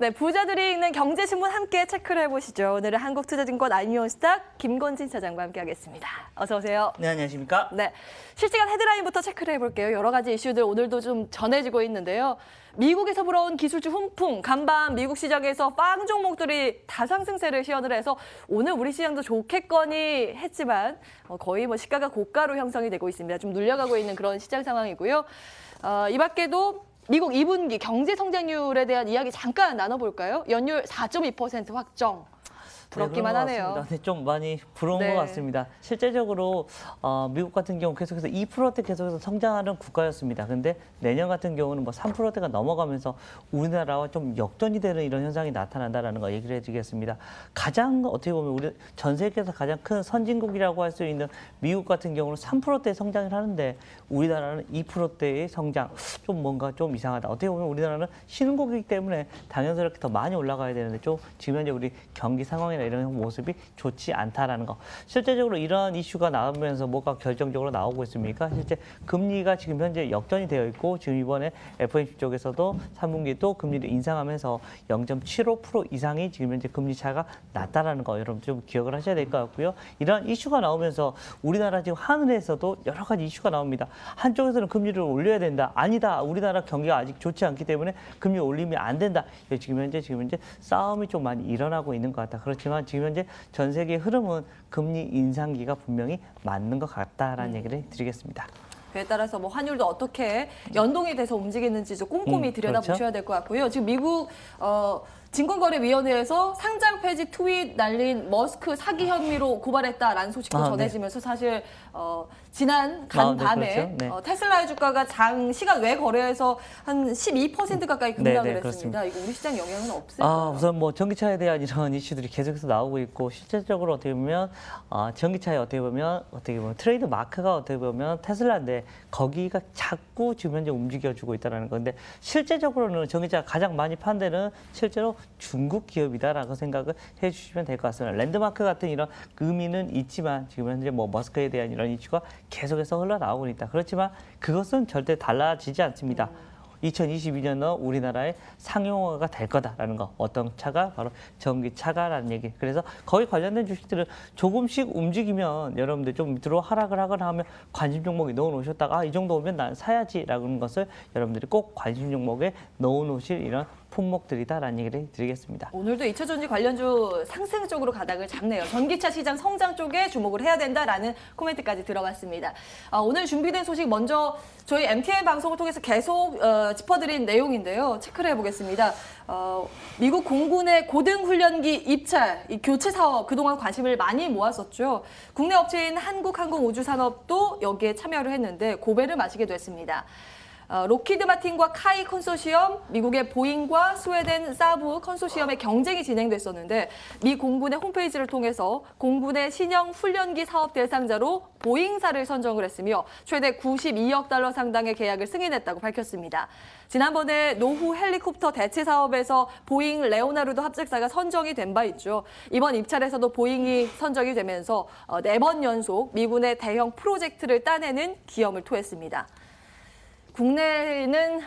네, 부자들이 읽는 경제신문 함께 체크를 해보시죠. 오늘은 한국투자증권 알미온스탁 김건진 차장과 함께하겠습니다. 어서 오세요. 네, 안녕하십니까? 네, 실시간 헤드라인부터 체크를 해볼게요. 여러 가지 이슈들 오늘도 좀 전해지고 있는데요. 미국에서 불어온 기술주 훈풍, 간밤 미국 시장에서 빵 종목들이 다상승세를 시연을 해서 오늘 우리 시장도 좋겠거니 했지만 거의 시가가 고가로 형성이 되고 있습니다. 좀 눌려가고 있는 그런 시장 상황이고요. 이 밖에도 미국 2분기 경제 성장률에 대한 이야기 잠깐 나눠볼까요? 연율 4.2% 확정. 부럽기만 하네요. 네, 좀 많이 부러운 것 같습니다. 실제적으로 미국 같은 경우 계속해서 2%대 계속해서 성장하는 국가였습니다. 근데 내년 같은 경우는 3%대가 넘어가면서 우리나라와 좀 역전이 되는 이런 현상이 나타난다는 거 얘기를 해드리겠습니다. 가장 어떻게 보면 우리 전 세계에서 가장 큰 선진국이라고 할 수 있는 미국 같은 경우는 3%대 성장을 하는데 우리나라는 2%대의 성장, 좀 뭔가 좀 이상하다. 어떻게 보면 우리나라는 신흥국이기 때문에 당연스럽게 더 많이 올라가야 되는데 좀 지금 현재 우리 경기 상황이나 이런 모습이 좋지 않다라는 거. 실제적으로 이러한 이슈가 나오면서 뭐가 결정적으로 나오고 있습니까? 실제 금리가 지금 현재 역전이 되어 있고 지금 이번에 FOMC 쪽에서도 3분기 또 금리를 인상하면서 0.75% 이상이 지금 현재 금리 차가 낮다라는 거 여러분 좀 기억을 하셔야 될 것 같고요. 이러한 이슈가 나오면서 우리나라 지금 하늘에서도 여러 가지 이슈가 나옵니다. 한쪽에서는 금리를 올려야 된다. 아니다. 우리나라 경기가 아직 좋지 않기 때문에 금리 올리면 안 된다. 지금 현재 싸움이 좀 많이 일어나고 있는 것 같다. 그렇지만 지금 현재 전 세계의 흐름은 금리 인상기가 분명히 맞는 것 같다라는 얘기를 드리겠습니다. 그에 따라서 환율도 어떻게 연동이 돼서 움직이는지 좀 꼼꼼히 들여다보셔야 될 것 같고요. 지금 미국 증권거래위원회에서 상장 폐지 트윗 날린 머스크 사기 혐의로 고발했다라는 소식도 전해지면서 사실 지난 간밤에 그렇죠. 테슬라의 주가가 장 시간 외 거래에서 한 12% 가까이 급락을 했습니다. 이거 우리 시장 영향은 없을까요? 우선 전기차에 대한 이런 이슈들이 계속해서 나오고 있고 실질적으로 어떻게 보면 전기차에 어떻게 보면 트레이드 마크가 어떻게 보면 테슬라인데 거기가 자꾸 지금 현재 움직여주고 있다는 건데 실제적으로는 전기차가 가장 많이 판 데는 실제로 중국 기업이다라고 생각을 해주시면 될 것 같습니다. 랜드마크 같은 이런 의미는 있지만 지금 현재 머스크에 대한 이런 이슈가 계속해서 흘러나오고 있다. 그렇지만 그것은 절대 달라지지 않습니다. 2022년은 우리나라의 상용화가 될 거다라는 거. 어떤 차가 바로 전기차가라는 얘기. 그래서 거기 관련된 주식들은 조금씩 움직이면 여러분들 좀 밑으로 하락을 하거나 하면 관심 종목에 넣어놓으셨다가 이 정도 오면 난 사야지라는 것을 여러분들이 꼭 관심 종목에 넣어놓으실 이런 품목들이다라는 얘기를 드리겠습니다. 오늘도 2차전지 관련주 상승 쪽으로 가닥을 잡네요. 전기차 시장 성장 쪽에 주목을 해야 된다라는 코멘트까지 들어봤습니다. 오늘 준비된 소식 먼저 저희 MTN 방송을 통해서 계속 짚어드린 내용인데요. 체크를 해보겠습니다. 미국 공군의 고등훈련기 입찰, 이 교체 사업 그동안 관심을 많이 모았었죠. 국내 업체인 한국항공우주산업도 여기에 참여를 했는데 고배를 마시게 됐습니다. 로키드 마틴과 카이 컨소시엄, 미국의 보잉과 스웨덴 사브 컨소시엄의 경쟁이 진행됐었는데 미 공군의 홈페이지를 통해서 공군의 신형 훈련기 사업 대상자로 보잉사를 선정을 했으며 최대 92억 달러 상당의 계약을 승인했다고 밝혔습니다. 지난번에 노후 헬리콥터 대체 사업에서 보잉 레오나르도 합작사가 선정이 된 바 있죠. 이번 입찰에서도 보잉이 선정이 되면서 4번 연속 미군의 대형 프로젝트를 따내는 기염을 토했습니다. 국내는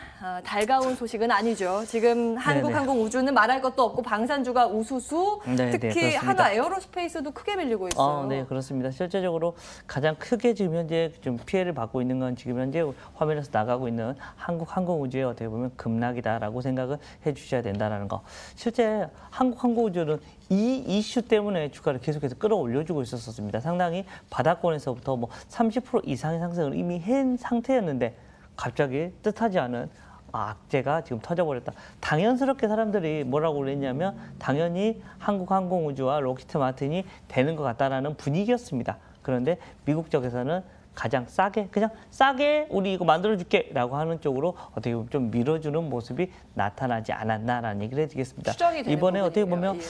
달가운 소식은 아니죠. 지금 한국항공우주는 말할 것도 없고 방산주가 우수수, 특히 한화 에어로스페이스도 크게 밀리고 있어요. 네, 그렇습니다. 실제적으로 가장 크게 지금 현재 좀 피해를 받고 있는 건 지금 현재 화면에서 나가고 있는 한국항공우주의 어떻게 보면 급락이다라고 생각을 해주셔야 된다는 거. 실제 한국항공우주는 이 이슈 때문에 주가를 계속해서 끌어올려주고 있었습니다. 상당히 바닥권에서부터 30% 이상의 상승을 이미 한 상태였는데 갑자기 뜻하지 않은 악재가 지금 터져버렸다. 당연스럽게 사람들이 뭐라고 그랬냐면 당연히 한국항공우주와 로키드 마틴이 되는 것 같다라는 분위기였습니다. 그런데 미국 쪽에서는 가장 싸게 그냥 싸게 우리 이거 만들어줄게 라고 하는 쪽으로 어떻게 보면 좀 밀어주는 모습이 나타나지 않았나라는 얘기를 해드리겠습니다. 이번에 어떻게 보면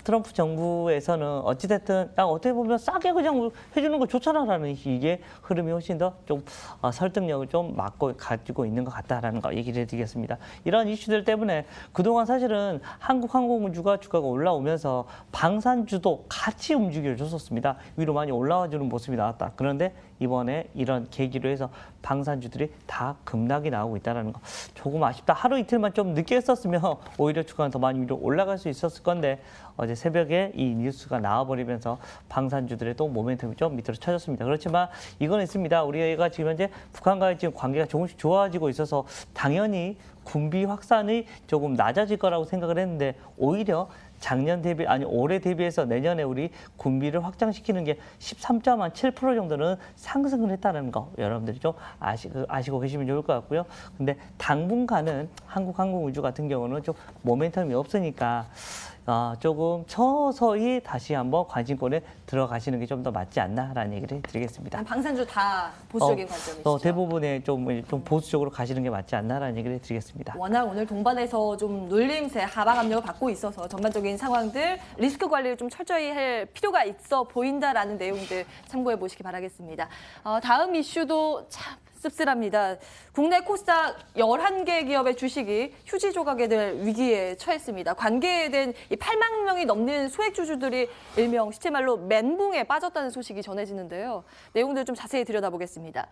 트럼프 정부에서는 어찌됐든 어떻게 보면 싸게 그냥 해주는 거 좋잖아라는 이게 흐름이 훨씬 더 좀 설득력을 좀 가지고 있는 것 같다라는 거 얘기를 해드리겠습니다. 이런 이슈들 때문에 그동안 사실은 한국항공우주가 주가가 올라오면서 방산주도 같이 움직여줬었습니다. 위로 많이 올라와주는 모습이 나왔다. 그런데 이번에 이런 계기로 해서 방산주들이 다 급락이 나오고 있다는 거 조금 아쉽다. 하루 이틀만 좀 늦게 했었으면 오히려 주가는 더 많이 위로 올라갈 수 있었을 건데 어제 새벽에 이 뉴스가 나와버리면서 방산주들의 또 모멘텀이 좀 밑으로 쳐졌습니다. 그렇지만 이건 있습니다. 우리가 지금 현재 북한과의 지금 관계가 조금씩 좋아지고 있어서 당연히 군비 확산이 조금 낮아질 거라고 생각을 했는데 오히려 작년 대비 아니 올해 대비해서 내년에 우리 군비를 확장시키는 게 13.7% 정도는 상승을 했다는 거 여러분들이 좀 아시고 계시면 좋을 것 같고요. 근데 당분간은 한국항공우주 같은 경우는 좀 모멘텀이 없으니까 조금 서서히 다시 한번 관심권에 들어가시는 게 좀 더 맞지 않나라는 얘기를 드리겠습니다. 방산주 다 보수적인 관점이시죠? 대부분의 좀 보수적으로 가시는 게 맞지 않나라는 얘기를 드리겠습니다. 워낙 오늘 동반에서 좀 눌림세, 하방 압력을 받고 있어서 전반적인 상황들, 리스크 관리를 좀 철저히 할 필요가 있어 보인다라는 내용들 참고해 보시기 바라겠습니다. 다음 이슈도 참 씁쓸합니다. 국내 코스닥 11개 기업의 주식이 휴지 조각에 될 위기에 처했습니다. 관계된 이 8만 명이 넘는 소액주주들이 일명 시체말로 멘붕에 빠졌다는 소식이 전해지는데요. 내용들 좀 자세히 들여다보겠습니다.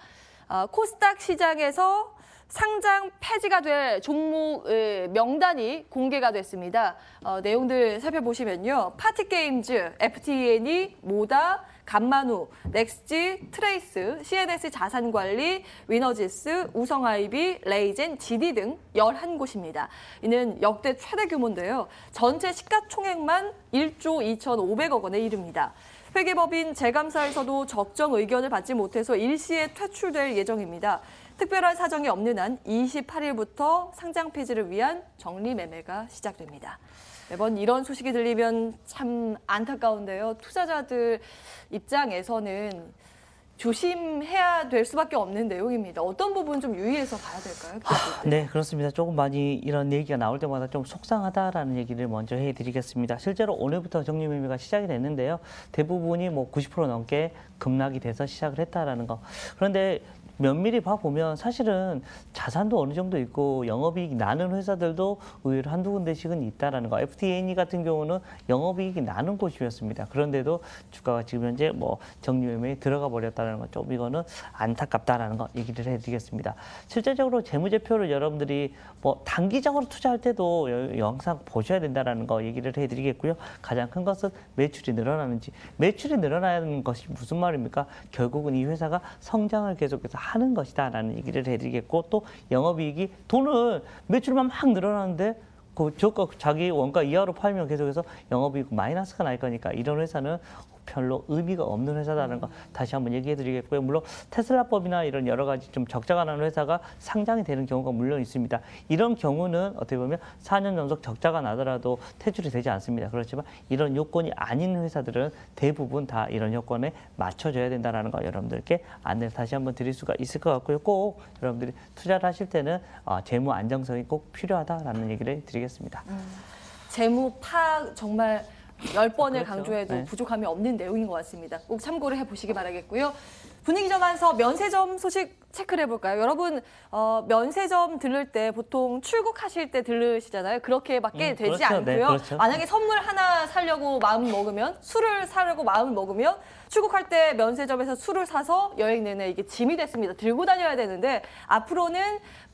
코스닥 시장에서 상장 폐지가 될 종목 명단이 공개가 됐습니다. 내용들 살펴보시면요. 파티게임즈, FTN이, 모다, 감만우, 넥스지, 트레이스, CNS 자산관리, 위너지스, 우성IB, 레이젠, GD 등 11곳입니다. 이는 역대 최대 규모인데요. 전체 시가총액만 1조 2,500억 원에 이릅니다. 회계법인 재감사에서도 적정 의견을 받지 못해서 일시에 퇴출될 예정입니다. 특별한 사정이 없는 한 28일부터 상장 폐지를 위한 정리 매매가 시작됩니다. 매번 이런 소식이 들리면 참 안타까운데요. 투자자들 입장에서는 조심해야 될 수밖에 없는 내용입니다. 어떤 부분 좀 유의해서 봐야 될까요? 네, 그렇습니다. 조금 많이 이런 얘기가 나올 때마다 좀 속상하다라는 얘기를 먼저 해드리겠습니다. 실제로 오늘부터 정리 매매가 시작이 됐는데요. 대부분이 뭐 90% 넘게 급락이 돼서 시작을 했다라는 거. 그런데 면밀히 봐보면 사실은 자산도 어느 정도 있고 영업이익이 나는 회사들도 의외로 한두 군데씩은 있다라는 거. FTNE 같은 경우는 영업이익이 나는 곳이었습니다. 그런데도 주가가 지금 현재 뭐 정리매매에 들어가 버렸다는 거. 좀 이거는 안타깝다라는 거 얘기를 해드리겠습니다. 실제적으로 재무제표를 여러분들이 뭐 단기적으로 투자할 때도 영상 보셔야 된다라는 거 얘기를 해드리겠고요. 가장 큰 것은 매출이 늘어나는지. 매출이 늘어나는 것이 무슨 말입니까? 결국은 이 회사가 성장을 계속해서 하는 것이다라는 얘기를 해드리겠고 또 영업이익이 돈을 매출만 막 늘어나는데 그 저가 자기 원가 이하로 팔면 계속해서 영업이익 마이너스가 날 거니까 이런 회사는 별로 의미가 없는 회사다는 거 다시 한번 얘기해 드리겠고요. 물론 테슬라법이나 이런 여러 가지 좀 적자가 나는 회사가 상장이 되는 경우가 물론 있습니다. 이런 경우는 어떻게 보면 4년 연속 적자가 나더라도 퇴출이 되지 않습니다. 그렇지만 이런 요건이 아닌 회사들은 대부분 다 이런 요건에 맞춰줘야 된다는 거 여러분들께 안내를 다시 한번 드릴 수가 있을 것 같고요. 꼭 여러분들이 투자를 하실 때는 재무 안정성이 꼭 필요하다라는 얘기를 드리겠습니다. 재무 파악 정말 10번을 그렇죠. 강조해도 네. 부족함이 없는 내용인 것 같습니다. 꼭 참고를 해보시기 바라겠고요. 분위기 전환서 면세점 소식 체크를 해볼까요? 여러분 면세점 들를 때 보통 출국하실 때 들르시잖아요. 그렇게밖에 되지 그렇죠. 않고요. 네, 그렇죠. 만약에 선물 하나 사려고 마음 먹으면 술을 사려고 마음을 먹으면 출국할 때 면세점에서 술을 사서 여행 내내 이게 짐이 됐습니다. 들고 다녀야 되는데 앞으로는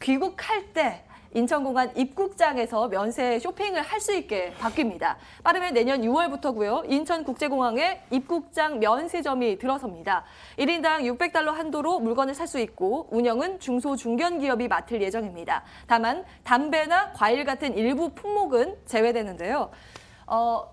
귀국할 때 인천공항 입국장에서 면세 쇼핑을 할 수 있게 바뀝니다. 빠르면 내년 6월부터고요. 인천국제공항에 입국장 면세점이 들어섭니다. 1인당 600달러 한도로 물건을 살 수 있고 운영은 중소중견기업이 맡을 예정입니다. 다만 담배나 과일 같은 일부 품목은 제외되는데요.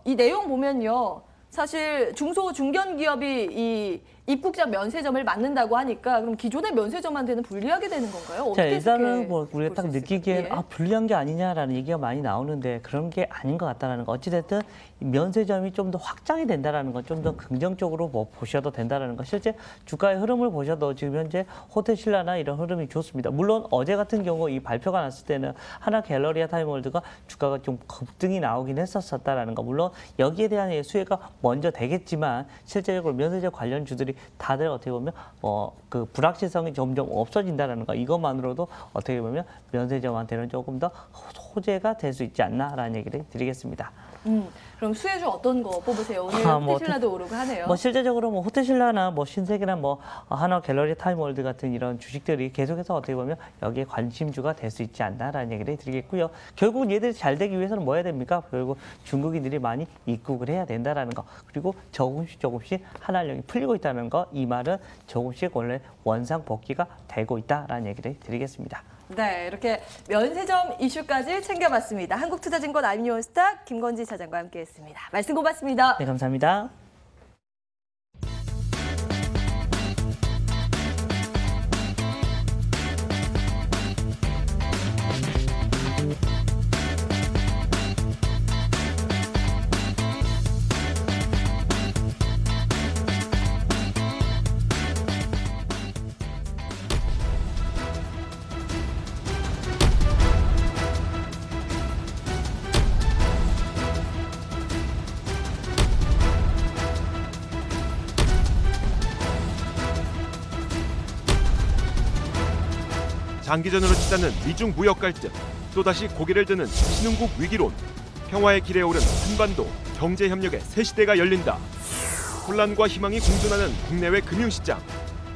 이 내용 보면요. 사실 중소중견기업이 이 입국장 면세점을 맡는다고 하니까 그럼 기존의 면세점한테는 불리하게 되는 건가요? 어떻게 일단은 뭐 우리가 딱 느끼기엔 예. 불리한 게 아니냐라는 얘기가 많이 나오는데 그런 게 아닌 것 같다라는 거. 어찌됐든 면세점이 좀 더 확장이 된다라는 건 좀 더 긍정적으로 뭐 보셔도 된다라는 거. 실제 주가의 흐름을 보셔도 지금 현재 호텔 신라나 이런 흐름이 좋습니다. 물론 어제 같은 경우 이 발표가 났을 때는 하나 갤러리아 타임월드가 주가가 좀 급등이 나오긴 했었다라는 거. 물론 여기에 대한 수혜가 먼저 되겠지만 실제적으로 면세점 관련 주들이 다들 어떻게 보면 그 불확실성이 점점 없어진다는 거 이것만으로도 어떻게 보면 면세점한테는 조금 더 호재가 될 수 있지 않나라는 얘기를 드리겠습니다. 그럼 수혜주 어떤 거 뽑으세요? 오늘 뭐 호텔신라도 오르고 하네요. 뭐 실제적으로 뭐 호텔신라나 뭐 신세계나 뭐 한화 갤러리 타임월드 같은 이런 주식들이 계속해서 어떻게 보면 여기에 관심주가 될 수 있지 않나라는 얘기를 드리겠고요. 결국은 얘들이 잘 되기 위해서는 뭐 해야 됩니까? 결국 중국인들이 많이 입국을 해야 된다라는 거. 그리고 조금씩 한한령이 풀리고 있다는 거. 이 말은 조금씩 원래 원상 복귀가 되고 있다라는 얘기를 드리겠습니다. 네, 이렇게 면세점 이슈까지 챙겨봤습니다. 한국투자증권 아임니원스타 김건지 차장과 함께했습니다. 말씀 고맙습니다. 네, 감사합니다. 장기전으로 치닫는 미중 무역 갈등, 또다시 고개를 드는 신흥국 위기론, 평화의 길에 오른 한반도 경제 협력의 새 시대가 열린다. 혼란과 희망이 공존하는 국내외 금융시장,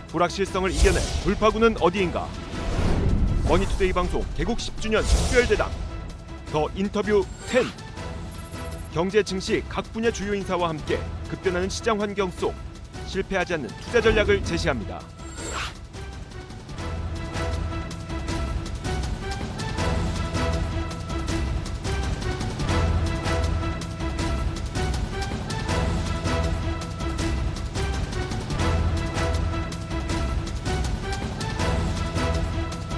불확실성을 이겨낼 돌파구는 어디인가? 머니투데이 방송 개국 10주년 특별대담, 더 인터뷰 10. 경제 증시 각 분야 주요 인사와 함께 급변하는 시장 환경 속 실패하지 않는 투자 전략을 제시합니다.